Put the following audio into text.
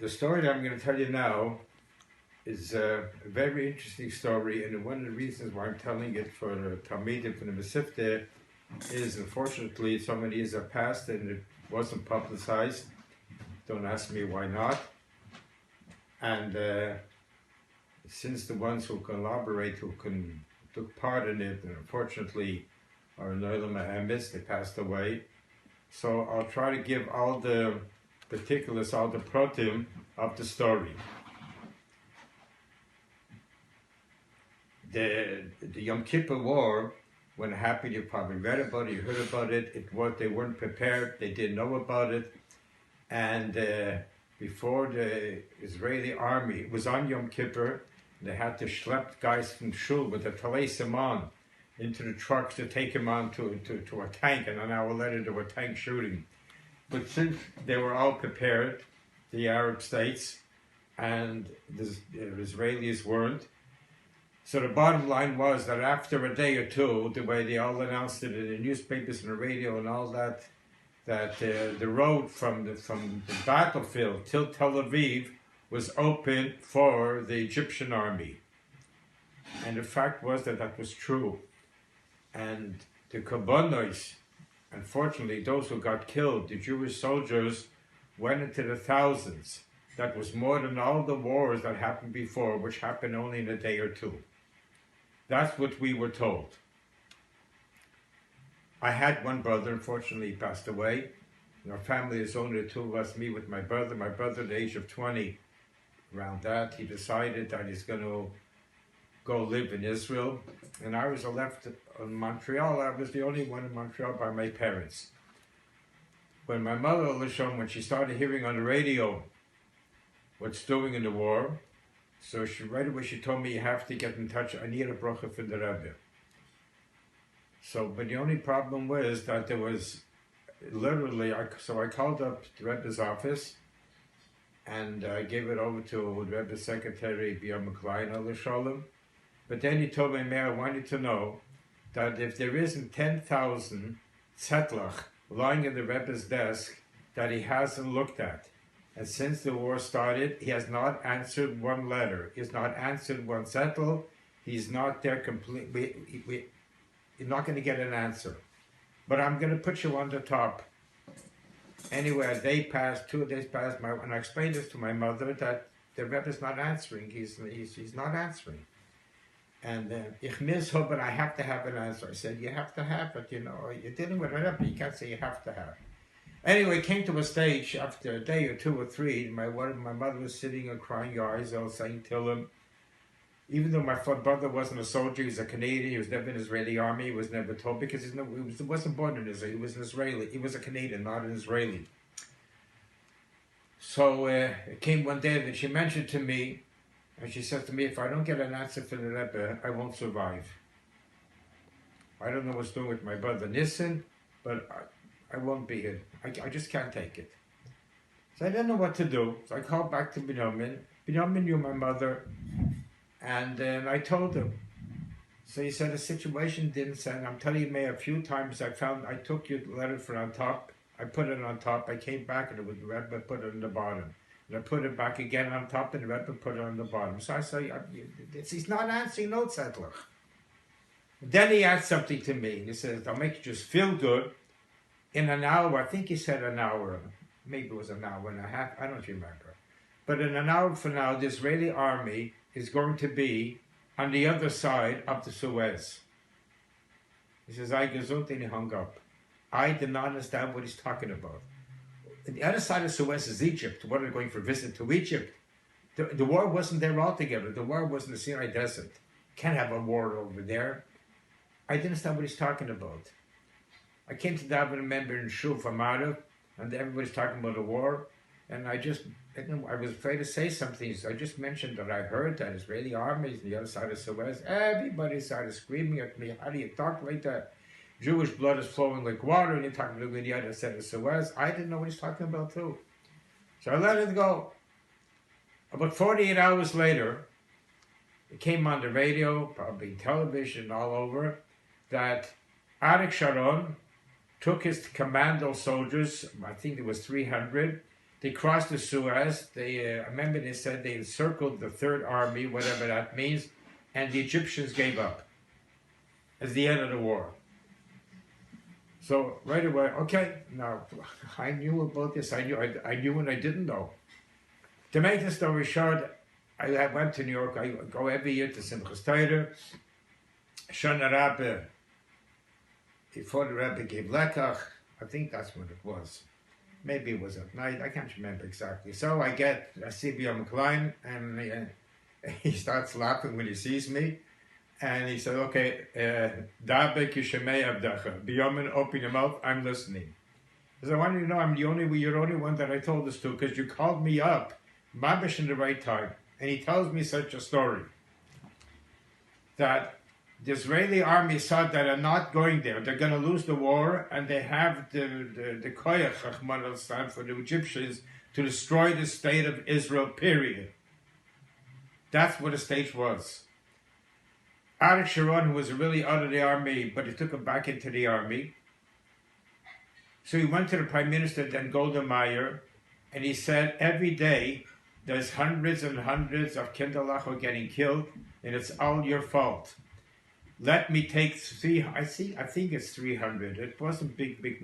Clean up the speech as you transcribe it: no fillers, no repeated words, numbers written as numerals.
The story that I'm going to tell you now is a very interesting story, and one of the reasons why I'm telling it for the Talmidim from the Mesivta is, unfortunately, so many years have passed and it wasn't publicized. Don't ask me why not. And since the ones who collaborate, took part in it, and unfortunately are in Olam Ha'emes, they passed away. So I'll try to give all the particulars, all the protim of the story. The Yom Kippur War, when it happened, you probably read about it, you heard about it. They weren't prepared, they didn't know about it. And before the Israeli army, it was on Yom Kippur, they had to schlep guys from Shul with a Talei Saman into the trucks to take him on to a tank, and an hour later there were tank shooting. But since they were all prepared, the Arab states, and the Israelis weren't, so the bottom line was that after a day or two, the way they all announced it in the newspapers and the radio and all that, the road from the battlefield till Tel Aviv was open for the Egyptian army. And the fact was that was true. And the Korbanos, unfortunately, those who got killed, the Jewish soldiers, went into the thousands. That was more than all the wars that happened before, which happened only in a day or two. That's what we were told. I had one brother, unfortunately he passed away. In our family, there's only the two of us, me with my brother. My brother, at the age of 20, around that, he decided that he's going to go live in Israel. And I was left in Montreal. I was the only one in Montreal by my parents. When my mother, Lashon, when she started hearing on the radio what's doing in the war, so right away she told me, you have to get in touch. I need a bracha from the Rebbe. So, but the only problem was that there was literally, so I called up the Rebbe's office and I gave it over to the Rebbe's secretary, Bia McLean, Allah Shalom. But then he told me, Mayor, I want you to know that if there isn't 10,000 tzetlach lying in the Rebbe's desk that he hasn't looked at, and since the war started, he has not answered one letter. He's not answered one zettel. He's not there completely. You're not going to get an answer. But I'm going to put you on the top. Anyway, a day passed, 2 days passed, and I explained this to my mother that the Rebbe's not answering. He's not answering. And ich miss her, but I have to have an answer. I said, you have to have it, you're dealing with a Rebbe, you can't say you have to have. Anyway, it came to a stage after a day or 2 or 3, my mother was sitting and crying her eyes out, saying to him, even though my brother wasn't a soldier, he was a Canadian, he was never in the Israeli army, he was never told, because he wasn't born in Israel, he was an Israeli, he was a Canadian, not an Israeli. So it came one day that she mentioned to me, and she said to me, if I don't get an answer from the Rebbe, I won't survive. I don't know what's doing with my brother Nissen, but I won't be here. I just can't take it. So I didn't know what to do. So I called back to Binyamin. Binyamin knew my mother, and I told him. So he said the situation didn't sound. I'm telling you, Mayor, a few times I took your letter from on top, I put it on top, I came back and it was the Rebbe put it on the bottom. And I put it back again on top and the Rebbe put it on the bottom. So I say, he's not answering no tzedlach. Then he asked something to me. He says, I'll make you just feel good. In an hour, I think he said an hour, maybe it was an hour and a half, I don't remember. But in an hour from now, the Israeli army is going to be on the other side of the Suez. He says, I gesund, and he hung up. I did not understand what he's talking about. The other side of Suez is Egypt. What are they going for a visit to Egypt? The war wasn't there altogether. The war was in the Sinai Desert. Can't have a war over there. I didn't understand what he's talking about. I came to daven member in Shul from Arab, and everybody's talking about the war, and I was afraid to say something, so I just mentioned that I heard that Israeli armies on the other side of Suez. Everybody started screaming at me, how do you talk like that? Jewish blood is flowing like water, and you're talking about the other side of Suez. I didn't know what he's talking about too. So I let it go. About 48 hours later, it came on the radio, probably television all over, that Arik Sharon took his commando soldiers, I think there was 300, They crossed the Suez. I remember they said they encircled the Third Army, whatever that means, and the Egyptians gave up. It's the end of the war. So right away, okay, now I knew about this. I knew and I didn't know. To make the story short, I went to New York. I go every year to Simchas Torah. Shana Rabbe, before the Rebbe gave Lekach, I think that's what it was. Maybe it was at night. I can't remember exactly. So I see B'Yom Klein, and he starts laughing when he sees me. And he said, okay, Dabe Kishemei Abdacha. B'Yomin, open your mouth, I'm listening. He said, I want you to know you're the only one that I told this to, because you called me up, Mabish, in the right time. And he tells me such a story, that the Israeli army saw that are not going there. They're going to lose the war, and they have the koyach, Rahman al-Islam, for the Egyptians to destroy the state of Israel, period. That's what the stage was. Arik Sharon, who was really out of the army, but he took him back into the army. So he went to the Prime Minister, then Golda Meir, and he said, every day there's hundreds and hundreds of Kindalach getting killed, and it's all your fault. Let me take I think it's 300. It wasn't big